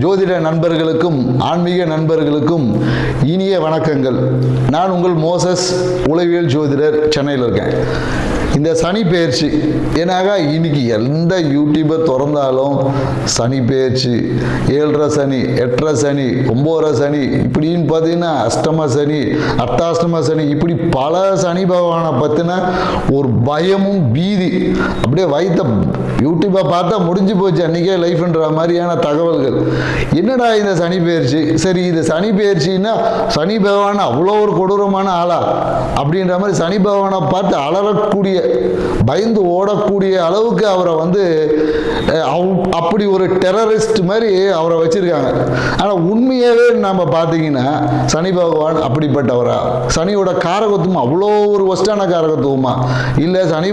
ஜோதிட நண்பர்களுக்கும் ஆன்மீக நண்பர்களுக்கும் இனிய வணக்கங்கள். நான் உங்கள் மோசஸ் உளவியல் ஜோதிடர், சென்னையில் இருக்கேன். இந்த சனி பெயர்ச்சி ஏன்னாக்கா இன்னைக்கு எந்த யூடியூபர் திறந்தாலும் சனி பெயர்ச்சி, 7.5 சனி, 8.5 சனி, 9.5 சனி, இப்படின்னு பார்த்தீங்கன்னா அஷ்டம சனி, அர்த்தாஷ்டம சனி, இப்படி பல சனி பகவானை பற்றின ஒரு பயமும் பீதி அப்படியே வைத்த யூடியூப்பை பார்த்தா முடிஞ்சு போச்சு அன்றைக்கே லைஃப்ன்ற மாதிரியான தகவல்கள். என்னடா இந்த சனி பெயர்ச்சி, சரி இது சனி பெயர்ச்சின்னா சனி பகவான் அவ்வளோ ஒரு கொடூரமான ஆளா அப்படின்ற மாதிரி சனி பகவானை பார்த்து அலறக்கூடிய, பயந்து ஓடக்கூடிய அளவுக்கு அவரை அப்படி ஒரு டெரரிஸ்ட் மாதிரி அவரை வச்சிருக்காங்க. ஆனால் உண்மையாகவே நம்ம பார்த்தீங்கன்னா சனி பகவான் அப்படிப்பட்டவரா? சனியோட காரகத்துவம் அவ்வளோ ஒரு ஒஸ்டான காரகத்துவமா? இல்லை சனி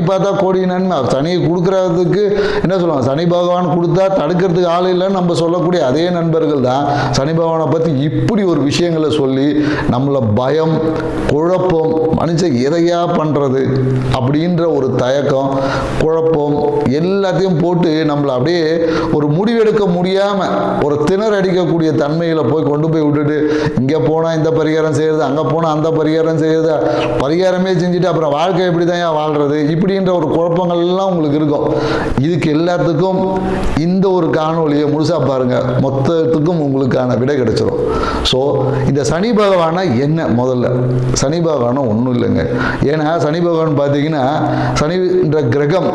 பார்த்தா கோடி நன்மை, சனியை கொடுக்கறதுக்கு என்ன சொல்லுவாங்க, சனி பகவான் கொடுத்தா தடுக்கிறதுக்கு ஆள் இல்லைன்னு நம்ம சொல்லக்கூடிய அதே நண்பர்கள் தான் சனி பகவானை பற்றி இப்படி ஒரு விஷயங்களை சொல்லி நம்மளை பயம், குழப்பம், மனுஷன் எதையா பண்ணுறது அப்படின்ற ஒரு தயக்கம், குழப்பம் எல்லாத்தையும் போட்டு நம்மளை அப்படியே ஒரு முடிவெடுக்க முடியாமல் ஒரு திணற அடிக்கக்கூடிய தன்மையில் கொண்டு போய் விட்டுட்டு, இங்கே போனால் இந்த பரிகாரம் செய்யறது, அங்கே போனால் அந்த பரிகாரம் செய்யறது, பரிகாரமே செஞ்சுட்டு அப்புறம் வாழ்க்கை எப்படி தான் வாழ்றது, இப்படின்ற ஒரு குழப்பங்கள் எல்லாம் உங்களுக்கு இருக்கும். இதுக்கு எல்லாத்துக்கும் இந்த ஒரு காணொலியை முழுசா பாருங்க, மொத்தத்துக்கும் உங்களுக்கான விடை கிடைச்சிடும். ஸோ இந்த சனி பகவானா என்ன? முதல்ல சனி பகவானா ஒன்றும் இல்லைங்க. ஏன்னா சனி பகவான் பார்த்தீங்கன்னா, சனின்ற கிரகம்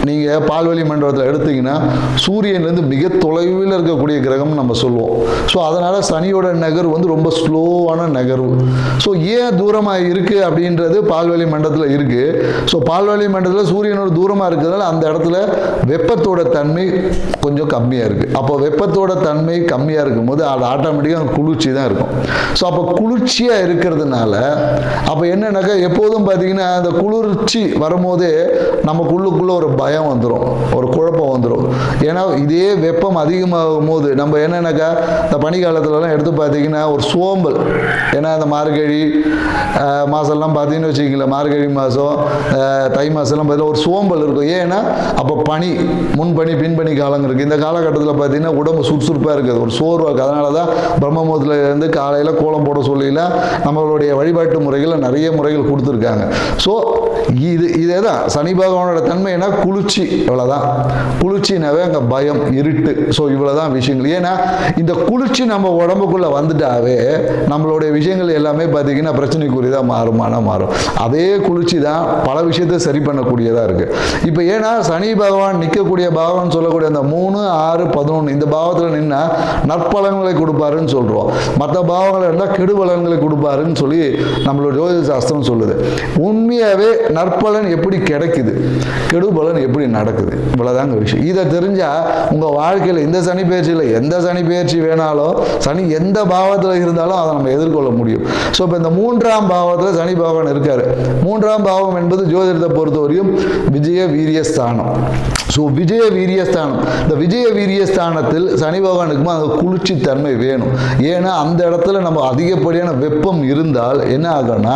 நீங்கள் பால்வழி மண்டலத்தில் எடுத்தீங்கன்னா சூரியன்லேருந்து மிக தொலைவில் இருக்கக்கூடிய கிரகம்னு நம்ம சொல்லுவோம். ஸோ அதனால் சனியோட நகர்வு ரொம்ப ஸ்லோவான நகர்வு. ஸோ ஏன் தூரமாக இருக்குது அப்படின்றது பால்வழி மண்டலத்தில் இருக்குது. ஸோ பால்வழி மண்டலத்தில் சூரியனோட தூரமாக இருக்கிறதுனால அந்த இடத்துல வெப்பத்தோட தன்மை கொஞ்சம் கம்மியாக இருக்குது. அப்போ வெப்பத்தோட தன்மை கம்மியாக இருக்கும்போது அது ஆட்டோமேட்டிக்காக குளிர்ச்சி தான் இருக்கும். ஸோ அப்போ குளிர்ச்சியாக இருக்கிறதுனால அப்போ என்னன்னாக்கா எப்போதும் பார்த்தீங்கன்னா அந்த குளிர்ச்சி வரும்போதே நமக்குள்ளுக்குள்ள ஒரு பயம் வந்துடும், ஒரு குழப்பம் வந்துடும். ஏன்னா இதே வெப்பம் அதிகமாகும் போது நம்ம என்னன்னாக்கா இந்த பனிக்காலத்துலலாம் எடுத்து பார்த்தீங்கன்னா ஒரு சோம்பல், ஏன்னா இந்த மார்கழி மாதம்லாம் பார்த்தீங்கன்னு வச்சுக்கிங்களேன், மார்கழி மாதம் தை மாதம்லாம் பார்த்தீங்கன்னா ஒரு சோம்பல் இருக்கும். ஏன்னா அப்போ பனி, முன்பனி பின்பனி காலங்கள் இருக்குது. இந்த காலகட்டத்தில் பார்த்தீங்கன்னா உடம்பு சுறுசுறுப்பாக இருக்குது, ஒரு சோர்வாக இருக்குது. அதனால தான் பிரம்மமுகூர்த்தத்துல இருந்து காலையில் கோலம் போட சொல்லிலாம் நம்மளுடைய வழிபாட்டு முறைகள் நிறைய முறைகள் கொடுத்துருக்காங்க. ஸோ இதே தான் சனி பகவானோட தன்மைனா குளிர்ச்சி, இவ்வளோதான். குளிர்ச்சினாவே அங்கே பயம், இருட்டு. ஸோ இவ்வளோதான் விஷயங்கள். ஏன்னா இந்த குளிர்ச்சி நம்ம உடம்புக்குள்ளே வந்துட்டாவே நம்மளுடைய விஷயங்கள் எல்லாமே பார்த்தீங்கன்னா பிரச்சனைக்குரியதாக மாறும். அதே குளிர்ச்சி தான் பல விஷயத்தை சரி பண்ணக்கூடியதாக இருக்குது. இப்போ ஏன்னா சனி பகவான் நிற்கக்கூடிய பாவம்னு சொல்லக்கூடிய அந்த 3, 6, 11 இந்த பாவத்தில் நின்னா நற்பலன்களை கொடுப்பாருன்னு சொல்கிறோம். மற்ற பாவங்கள் இருந்தால் கெடுபலன்களை கொடுப்பாருன்னு சொல்லி நம்மளோட ஜோதிட சாஸ்திரம் சொல்லுது. உண்மையாகவே நற்பலன் எப்படி கிடைக்குது, கெடுபலன் எப்படி நடக்குது, இவ்வளவுதாங்க விஷயம். இதை தெரிஞ்சா உங்க வாழ்க்கையில் இந்த சனி பெயர்ச்சியில் எந்த சனி பெயர்ச்சி வேணாலும், சனி எந்த பாவத்தில் இருந்தாலும் அதை நம்ம எதிர்கொள்ள முடியும். ஸோ இப்போ இந்த 3ஆம் பாவத்தில் சனி பகவான் இருக்காரு. 3ஆம் பாவம் என்பது ஜோதிடத்தை பொறுத்தவரையும் விஜய வீரியஸ்தானம். ஸோ விஜய வீரியஸ்தானம், இந்த விஜய வீரியஸ்தானத்தில் சனி பகவானுக்குமா அந்த குளிர்ச்சி தன்மை வேணும். ஏன்னா அந்த இடத்துல நம்ம அதிகப்படியான வெப்பம் இருந்தால் என்ன ஆகும்னா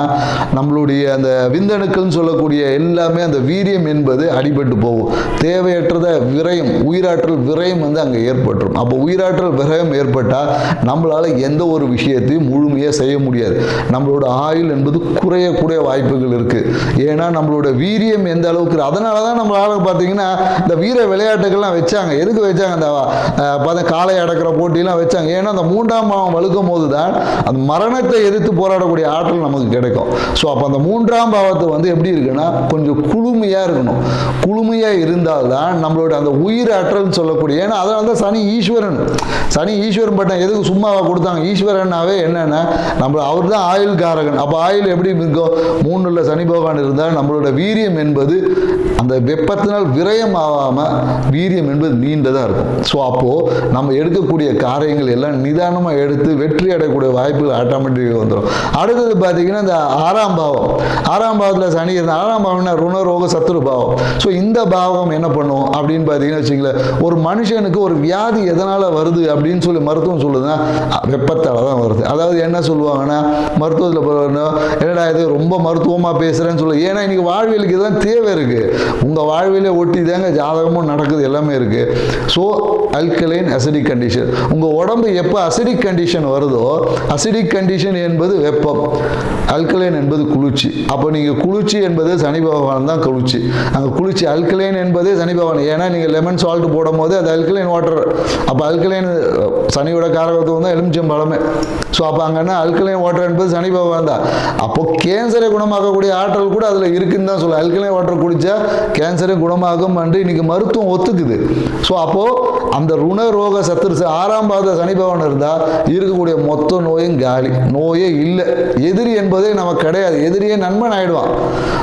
நம்மளுடைய அந்த விந்தணுக்கள் சொல்லக்கூடிய எல்லாமே அந்த வீரியம் என்பது அடிபட்டு போகும். தேவையற்றத விரயம், உயிராற்றல் விரயம் அங்கே ஏற்பட்டுரும். அப்போ உயிராற்றல் விரயம் ஏற்பட்டால் நம்மளால எந்த ஒரு விஷயத்தையும் முழுமையாக செய்ய முடியாது. நம்மளோட ஆயுள் என்பது குறையக்கூடிய வாய்ப்புகள் இருக்கு. ஏன்னா நம்மளோட வீரியம் எந்த அளவுக்கு, அதனால தான் நம்மளால பார்த்தீங்கன்னா இந்த வீர விளையாட்டுகள்லாம் வச்சாங்க. எதுக்கு வச்சாங்க? அந்த காளை அடக்கிற போட்டியெல்லாம் வச்சாங்க. ஏன்னா அந்த 3ஆம் பாவம் வலுக்கும் போது தான் அந்த மரணத்தை எதிர்த்து போராடக்கூடிய ஆற்றல் நமக்கு கிடைக்கும். ஸோ அப்போ அந்த 3ஆம் பாவத்தை எப்படி இருக்குன்னா கொஞ்சம் குளுமையா இருக்கணும். குளுமையா இருந்தால்தான் நம்மளோட அந்த உயிர் ஆற்றல் சொல்லக்கூடிய, ஏன்னா அதனால தான் சனி ஈஸ்வரன் பட்டம் எதுக்கு சும்மாவா கொடுத்தாங்க? ஈஸ்வரனாவே என்னன்னா நம்ம அவர் தான் ஆயுள் காரகன். அப்போ ஆயுள் எப்படி இருக்கும்? 3ல் சனி பகவான் இருந்தால் நம்மளோட வீரியம் என்பது அந்த வெப்பத்தினால் விரயம் ஆகாம வீரியம் என்பது நீண்டதா இருக்கும். ஸோ அப்போ நம்ம எடுக்கக்கூடிய காரியங்கள் எல்லாம் நிதானமாக எடுத்து வெற்றி அடையக்கூடிய வாய்ப்புகள் ஆட்டோமேட்டிக்காக வந்துடும். அடுத்தது பார்த்தீங்கன்னா இந்த 6ஆம் பாவத்தில் சனி இருந்த ஆறாம் பாவம்னா ருணரோக சத்துரு பாவம். ஸோ இந்த பாவம் என்ன பண்ணும் அப்படின்னு பார்த்தீங்கன்னா வச்சுங்களேன், ஒரு மனுஷனுக்கு ஒரு வியாதி எதனால் வருது அப்படின்னு சொல்லி மருத்துவம் சொல்லுதுன்னா வெப்பத்தால் தான் வருது. அதாவது என்ன சொல்லுவாங்கன்னா மருத்துவத்தில் என்னடா இது ரொம்ப மருத்துவமாக பேசுகிறேன்னு சொல்லு. ஏன்னா இன்னைக்கு வாழ்வியலுக்கு இதெல்லாம் தேவை இருக்குது. உங்கள் வாழ்வியலே ஒட்டி தாங்க ஜாதகமும் நடக்குது, எல்லாமே இருக்குது. ஸோ அல்கலைன் அசிடிக் கண்டிஷன், உங்கள் உடம்பு எப்போ அசிடிக் கண்டிஷன் வருதோ, அசிடிக் கண்டிஷன் என்பது வெப்பம், அல்கலைன் என்பது குளிர்ச்சி. அப்போ நீங்கள் குளிர்ச்சி என்பது சனி பகவான் தான் குளிர்ச்சி. அங்கே குளிர்ச்சி அல்கலைன் என்பதே சனி பகவான். ஏன்னா நீங்கள் லெமன் சால்ட் போடும் போது அது அல்கலைன் வாட்டர். அப்போ அல்கலைன் சனியோட காரகத்துவம் தான் எலுமிச்சம்பழமே. ஸோ அப்போ அங்கன்னா அல்கலைன் வாட்டர் என்பது சனி பகவான் தான். அப்போ கேன்சரை குணமாக்கக்கூடிய ஆற்றல் கூட அதில் இருக்குன்னு தான் சொல்ல. அல்கலைன் வாட்டர் குடித்தா கேன்சரை குணமாகும் என்று இன்னைக்கு மருத்துவம் ஒத்துக்குது. ஸோ அப்போ அந்த ருண ரோக சத்துரு ஆறாம் பாத சனி பகவான் இருந்தால் இருக்கக்கூடிய மொத்த நோயும் காலி, நோயே இல்லை. எதிரி என்பதே நமக்கு கிடையாது, எதிரியே நண்பன் ஆயிடுவான்.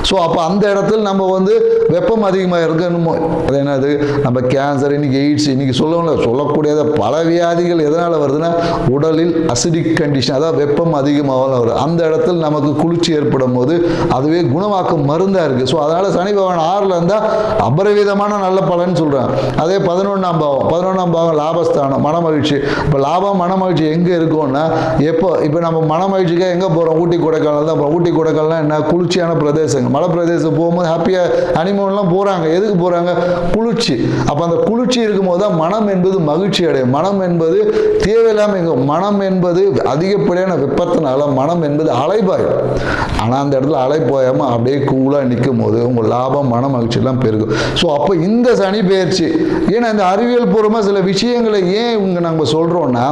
ஸோ அப்போ அந்த இடத்துல நம்ம வந்து வெப்பம் அதிகமாக இருக்கணுமோ, அது என்னது நம்ம கேன்சர், இன்னைக்கு எய்ட்ஸ், இன்னைக்கு சொல்லக்கூடியத பல வியாதிகள் எதனால் வருதுன்னா உடலில் அசிடிக் கண்டிஷன், அதாவது வெப்பம் அதிகமாக வருது. அந்த இடத்துல நமக்கு குளிர்ச்சி ஏற்படும் போது அதுவே குணமாக்கும் மருந்தாக இருக்குது. ஸோ அதனால் சனி பகவான் 6ல் இருந்தால் அபரிவிதமான நல்ல பலன் சொல்கிறேன். அதே 11ஆம் பாவம், 11ஆம் பாவம் லாபஸ்தானம், மனமகிழ்ச்சி. இப்போ லாபம் மனமகிழ்ச்சி எங்கே இருக்கும்னா இப்போ நம்ம மனமகிழ்ச்சிக்காக எங்கே போகிறோம்? ஊட்டி கொடைக்கானல் தான் போகிறோம். ஊட்டி கொடைக்கானல்லாம் என்ன குளிர்ச்சியான பிரதேசங்கள், மலை பிரதேசம் போகும்போது ஹாப்பியாக ஹனிமூன்லாம் போகிறாங்க. எதுக்கு போகிறாங்க? குளிர்ச்சி. அப்போ அந்த குளிர்ச்சி இருக்கும்போது தான் மனம் என்பது மகிழ்ச்சி அடையும். மனம் என்பது தேவையில்லாமல், மனம் என்பது அதிகப்படியான வெப்பத்தினால மனம் என்பது அலைபாயும். ஆனால் அந்த இடத்துல அலை போயாமல் அப்படியே கூலாக நிற்கும் போது உங்கள் லாபம் மன மகிழ்ச்சியெல்லாம் பெருகும். ஸோ அப்போ இந்த சனி பெயர்ச்சி, ஏன்னா இந்த அறிவியல் பூர்வமாக சில விஷயங்களை ஏன் இங்கே நம்ம சொல்கிறோன்னா,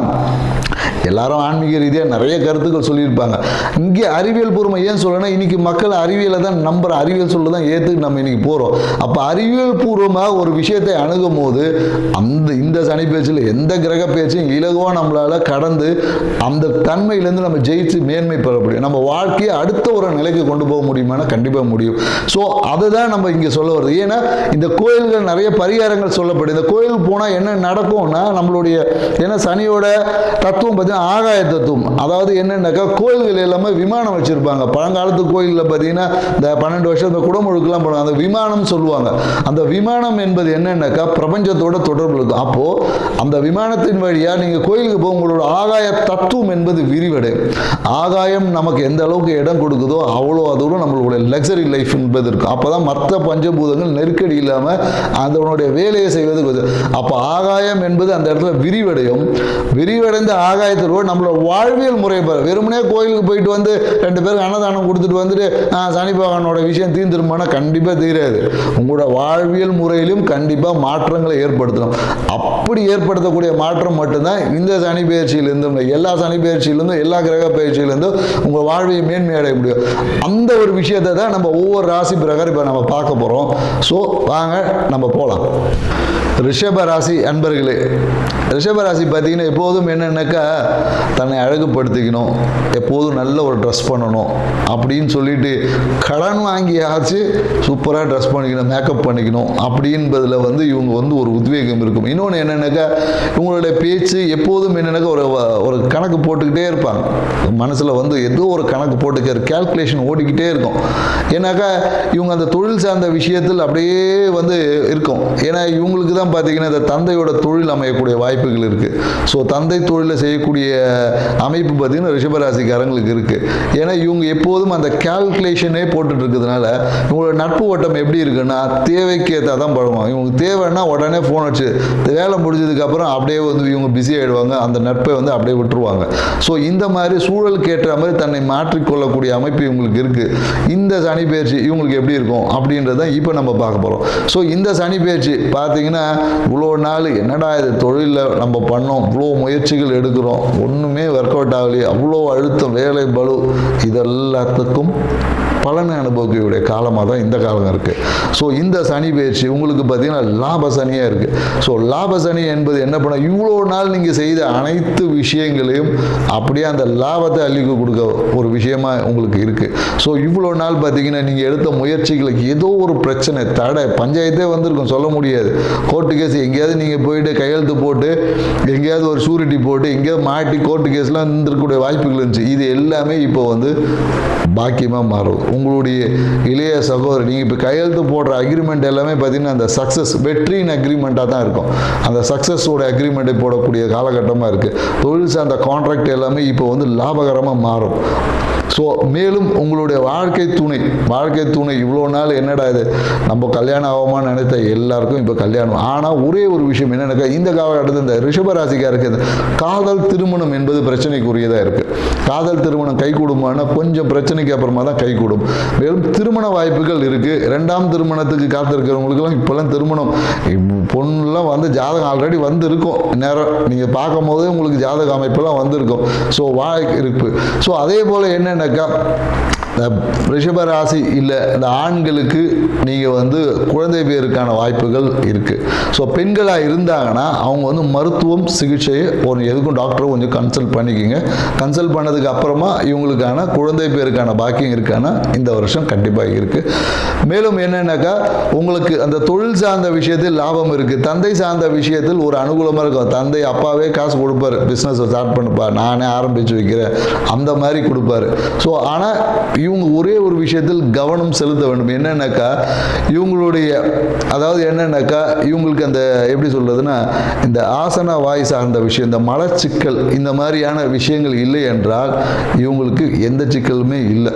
எல்லாரும் ஆன்மீக ரீதியாக நிறைய கருத்துக்கள் சொல்லியிருப்பாங்க. இங்கே அறிவியல் பூர்வமாக ஏன் சொல்லணும்னா இன்னைக்கு மக்கள் அறிவியலை தான் நம்புகிற, அறிவியல் சொல்ல தான் ஏற்றுக்கு நம்ம இன்னைக்கு போகிறோம். அப்போ அறிவியல் பூர்வமாக ஒரு விஷயத்தை அணுகும் போது இந்த சனி பேச்சில் எந்த கிரக பேச்சையும் இலகுவாக நம்மளால் கடந்து அந்த தன்மையிலேருந்து நம்ம ஜெயிச்சு மேன்மை பெற முடியும். நம்ம வாழ்க்கையை அடுத்த ஒரு நிலைக்கு கொண்டு போக முடியுமானா கண்டிப்பாக முடியும். ஸோ அதுதான் நம்ம இங்கே சொல்ல வருது. ஏன்னா இந்த கோயில்கள் நிறைய பரிகாரங்கள் சொல்லப்படுது. இந்த கோயில் போனால் என்ன நடக்கும்னா நம்மளுடைய, ஏன்னா சனியோட தத்துவம் பார்த்தீங்கன்னா ஆகாய தத்துவம். அதாவது என்னன்னாக்கா கோயில்கள் எல்லாமே விமானம் வச்சிருப்பாங்க. பழங்காலத்து கோயிலில் பார்த்தீங்கன்னா இந்த 12 வருஷம் இந்த குடமுழுக்கெல்லாம் போடுவாங்க, அந்த விமானம் சொல்லுவாங்க. அந்த விமானம் என்பது என்னன்னாக்கா பிரபஞ்சத்தோட தொடர்பு இருக்கும். அப்போ அந்த விமானத்தின் வழியாக நீங்கள் கோயிலுக்கு போக உங்களோட ஆகாய தத்துவம் என்பது விரிவடையும். ஆகாயம் நமக்கு எந்த அளவுக்கு இடம் கொடுக்குதோ அவ்வளோ தூரம் நம்மளுடைய லக்ஸரி லைஃப் என்பது இருக்கும். அப்போ தான் மற்ற பஞ்சபூதங்கள் நெருக்கடி இல்லாமல் அதனுடைய வேலையை செய்வதுக்கு. அப்போ ஆகாயம் என்பது அந்த இடத்துல விரிவடையும். விரிவடைந்த ஆகாயத்தில் நம்மளோட வாழ்வியல் முறை வெறுமனே கோயிலுக்கு போயிட்டு வந்து 2 பேருக்கு அன்னதானம் கொடுத்துட்டு வந்துட்டு சனி பகவானோட விஷயம் தீர்ந்துருமானா கண்டிப்பாக தீராது. உங்களோட வாழ்வியல் முறையிலும் கண்டிப்பாக மாற்றங்களை ஏற்படுத்தணும். அப்படி ஏற்படுத்தக்கூடிய மாற்றம் மட்டும்தான் இந்த சனி பயிற்சியிலிருந்தும், எல்லா சனி பயிற்சியிலிருந்தும், எல்லா கிரக பயிற்சியிலிருந்தும் உங்கள் வாழ்வையை மேன்மையடைய முடியும். அந்த ஒரு விஷயத்தை தான் நம்ம ஒவ்வொரு ராசி பிரகாரம் இப்போ நம்ம பார்க்க போகிறோம். ஸோ வாங்க நம்ம போகலாம். ரிஷப ராசி அன்பர்களே, ரிஷப ராசி பார்த்தீங்கன்னா எப்போதும் என்னென்னாக்கா தன்னை அழகுபடுத்திக்கணும், எப்போதும் நல்ல ஒரு ட்ரெஸ் பண்ணணும் அப்படின்னு சொல்லிட்டு கடன் வாங்கியாச்சு சூப்பராக ட்ரெஸ் பண்ணிக்கணும், மேக்கப் பண்ணிக்கணும் அப்படின்பதில் வந்து இவங்க வந்து ஒரு உத்வேகம் இருக்கும். இன்னொன்று என்னென்னாக்கா இவங்களுடைய பேச்சு எப்போதும் என்னென்னாக்கா ஒரு கணக்கு போட்டுக்கிட்டே இருப்பாங்க. மனசில் வந்து ஏதோ ஒரு கணக்கு போட்டுக்கிற கேல்குலேஷன் ஓடிக்கிட்டே இருக்கும். ஏன்னாக்கா இவங்க அந்த தொழில் சார்ந்த விஷயத்தில் அப்படியே வந்து இருக்கும். ஏன்னா இவங்களுக்கு தான் பார்த்தீங்கன்னா இந்த தந்தையோட தொழில் அமையக்கூடிய வாய்ப்புகள் இருக்குது. ஸோ தந்தை தொழிலில் செய்யக்கூடிய அமைப்பு பார்த்தீங்கன்னா ரிஷபராசிக்காரங்களுக்கு இருக்குது. ஏன்னா இவங்க எப்போதும் அந்த கேல்குலேஷனே போட்டுட்டு இருக்கிறதுனால இவங்களோட நட்பு வட்டம் எப்படி இருக்குன்னா தேவைக்கு ஏற்றா தான் பழகுவாங்க. இவங்க தேவைன்னா உடனே ஃபோன் வச்சு வேலை முடிஞ்சதுக்கப்புறம் அப்படியே வந்து இவங்க பிஸி ஆகிடுவாங்க, அந்த நட்பை வந்து அப்படியே விட்டுருவாங்க. ஸோ இந்த மாதிரி சூழலுக்கு ஏற்ற மாதிரி தன்னை மாற்றிக்கொள்ளக்கூடிய அமைப்பு இவங்களுக்கு இருக்குது. இந்த சனி பயிற்சி இவங்களுக்கு எப்படி இருக்கும் அப்படின்றத இப்போ நம்ம பார்க்க போகிறோம். ஸோ இந்த சனி பயிற்சி பார்த்தீங்கன்னா இவ்வளோ நாள் என்னடா இது தொழிலில் நம்ம பண்ணோம், இவ்வளோ முயற்சிகள் எடுக்கிறோம், ஒன்றுமே ஒர்க் அவுட் ஆகலையே, அவ்வளோ அழுத்தம், வேலை பளு, இதெல்லாத்துக்கும் பலனை அனுபவிக்கக்கூடிய காலமாக தான் இந்த காலம் இருக்குது. ஸோ இந்த சனி பயிற்சி உங்களுக்கு பார்த்தீங்கன்னா லாப சனியாக இருக்குது. ஸோ லாப சனி என்பது என்ன பண்ண, இவ்வளோ நாள் நீங்கள் செய்த அனைத்து விஷயங்களையும் அப்படியே அந்த லாபத்தை அள்ளிக்கு கொடுக்க ஒரு விஷயமா உங்களுக்கு இருக்குது. ஸோ இவ்வளோ நாள் பார்த்தீங்கன்னா நீங்கள் எடுத்த முயற்சிகளுக்கு ஏதோ ஒரு பிரச்சனை, தடை, பஞ்சாயத்தே வந்திருக்கும், சொல்ல முடியாது. கோர்ட்டு கேஸ் எங்கேயாவது நீங்கள் போயிட்டு கையெழுத்து போட்டு எங்கேயாவது ஒரு ஷூரிட்டி போட்டு எங்கேயாவது மாட்டி கோர்ட்டு கேஸ்லாம் இருந்திருக்கக்கூடிய வாய்ப்புகள் இருந்துச்சு. இது எல்லாமே இப்போ வந்து பாக்கியமாக மாறும். உங்களுடைய இளைய சகோதரர் நீங்கள் இப்போ கையெழுத்து போடுற அக்ரிமெண்ட் எல்லாமே பார்த்தீங்கன்னா அந்த சக்ஸஸ் வெற்றியின் அக்ரிமெண்ட்டாக தான் இருக்கும். அந்த சக்ஸஸோட அக்ரிமெண்ட்டை போடக்கூடிய காலகட்டமாக இருக்குது. தொழில் சார்ந்த கான்ட்ராக்ட் எல்லாமே இப்போ வந்து லாபகரமாக மாறும். ஸோ மேலும் உங்களுடைய வாழ்க்கை துணை இவ்வளோ நாள் என்னடா இது நம்ம கல்யாணம் ஆகாமல் நினைத்த எல்லாருக்கும் இப்போ கல்யாணம். ஆனால் ஒரே ஒரு விஷயம் என்னென்னாக்கா இந்த காலகட்டத்தில் இந்த ரிஷபராசிக்காருக்கு இந்த காதல் திருமணம் என்பது பிரச்சனைக்குரியதாக இருக்குது. காதல் திருமணம் கைகூடுமானா கொஞ்சம் பிரச்சனைக்கு அப்புறமா தான் கைகூடும். மேலும் திருமண வாய்ப்புகள் இருக்குது. 2ஆம் திருமணத்துக்கு காத்திருக்கிறவங்களுக்கெல்லாம் இப்போல்லாம் திருமணம் பொண்ணுலாம் வந்து ஜாதகம் ஆல்ரெடி வந்து இருக்கும். நேரம் நீங்கள் பார்க்கும் போதே உங்களுக்கு ஜாதக அமைப்பெல்லாம் வந்திருக்கும். ஸோ இருக்கு. ஸோ அதே போல் என்னென்னாக்கா ரிஷபராசி இல்லை இந்த ஆண்களுக்கு நீங்கள் வந்து குழந்தை பேருக்கான வாய்ப்புகள் இருக்குது. ஸோ பெண்களாக இருந்தாங்கன்னா அவங்க வந்து மருத்துவம் சிகிச்சையை எதுக்கும் டாக்டரை கொஞ்சம் கன்சல்ட் பண்ணிக்கிங்க. கன்சல்ட் பண்ணதுக்கு அப்புறமா இவங்களுக்கான குழந்தை பேருக்கான பாக்கியம் இருக்கான இந்த வருஷம் கண்டிப்பாக இருக்குது. மேலும் என்னென்னாக்கா உங்களுக்கு அந்த தொழில் சார்ந்த விஷயத்தில் லாபம் இருக்குது. தந்தை சார்ந்த விஷயத்தில் ஒரு அனுகூலமாக இருக்கும். தந்தை அப்பாவே காசு கொடுப்பாரு, பிஸ்னஸ் ஸ்டார்ட் பண்ணுப்பா நானே ஆரம்பித்து வைக்கிறேன் அந்த மாதிரி கொடுப்பாரு. ஸோ ஆனால் இவங்க ஒரே ஒரு விஷயத்தில் கவனம் செலுத்த வேண்டும். என்னன்னாக்கா இவங்களுடைய இவங்களுக்கு அந்த எப்படி சொல்றதுன்னா இந்த ஆசன வாய் சார்ந்த விஷயம், இந்த மலச்சிக்கல் இந்த மாதிரியான விஷயங்கள் இல்லை என்றால் இவங்களுக்கு எந்த சிக்கலுமே இல்லை.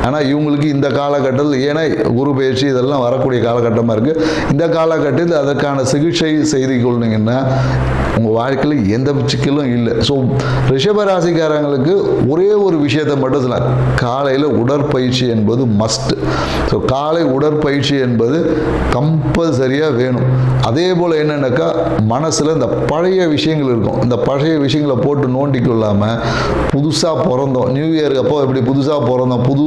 ஆனால் இவங்களுக்கு இந்த காலகட்டத்தில் ஏன்னா குரு பயிற்சி இதெல்லாம் வரக்கூடிய காலகட்டமாக இருக்குது. இந்த காலகட்டத்தில் அதற்கான சிகிச்சை செய்து கொள்ளுங்கன்னா உங்கள் வாழ்க்கையில் எந்த சிக்கலும் இல்லை. ஸோ ரிஷபராசிக்காரங்களுக்கு ஒரே ஒரு விஷயத்தை மட்டும் சொல்லலாம், காலையில் உடற்பயிற்சி என்பது மஸ்ட். ஸோ காலை உடற்பயிற்சி என்பது கம்பல்சரியாக வேணும். அதே போல் என்னென்னாக்கா மனசில் இந்த பழைய விஷயங்கள் இருக்கும். இந்த பழைய விஷயங்களை போட்டு நோண்டி கொள்ளாமல் புதுசாக பிறந்தோம், நியூ இயருக்கு அப்போ எப்படி புதுசாக பிறந்தோம், புது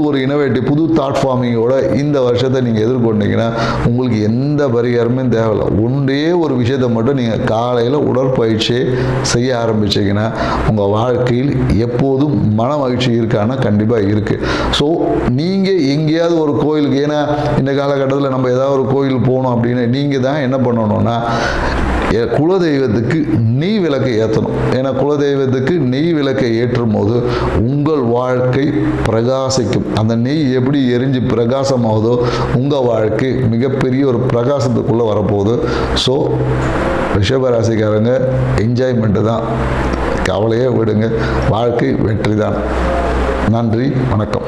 ஒரு இனோவேட்டிவ் புது தாட் ஃபார்மிங்கோட இந்த வருஷத்தை நீங்கள் எதிர்கொண்டீங்கன்னா உங்களுக்கு எந்த பரிகாரமே தேவையில்லை. ஒன்றே ஒரு விஷயத்தை மட்டும் நீங்கள் காலையில் உடற்பயிற்சியை செய்ய ஆரம்பிச்சிங்கன்னா உங்கள் வாழ்க்கையில் எப்போதும் மன மகிழ்ச்சி இருக்கானா கண்டிப்பாக இருக்குது. ஸோ நீங்கள் எங்கேயாவது ஒரு கோயிலுக்கு, ஏன்னா இந்த காலகட்டத்தில் நம்ம ஏதாவது ஒரு கோயில் போகணும் அப்படின்னு நீங்கள் தான் என்ன பண்ணணும்னா குலதெய்வத்துக்கு நெய் விளக்கை ஏற்றணும். ஏன்னா குலதெய்வத்துக்கு நெய் விளக்கை ஏற்றும் போது உங்கள் வாழ்க்கை பிரகாசிக்கும். அந்த நெய் எப்படி எரிஞ்சு பிரகாசமாகுதோ உங்கள் வாழ்க்கை மிகப்பெரிய ஒரு பிரகாசத்துக்குள்ளே வரப்போகுது. ஸோ ரிஷபராசிக்காரங்க என்ஜாய்மெண்ட்டு தான், கவலையே விடுங்க, வாழ்க்கை வெற்றி தான். நன்றி, வணக்கம்.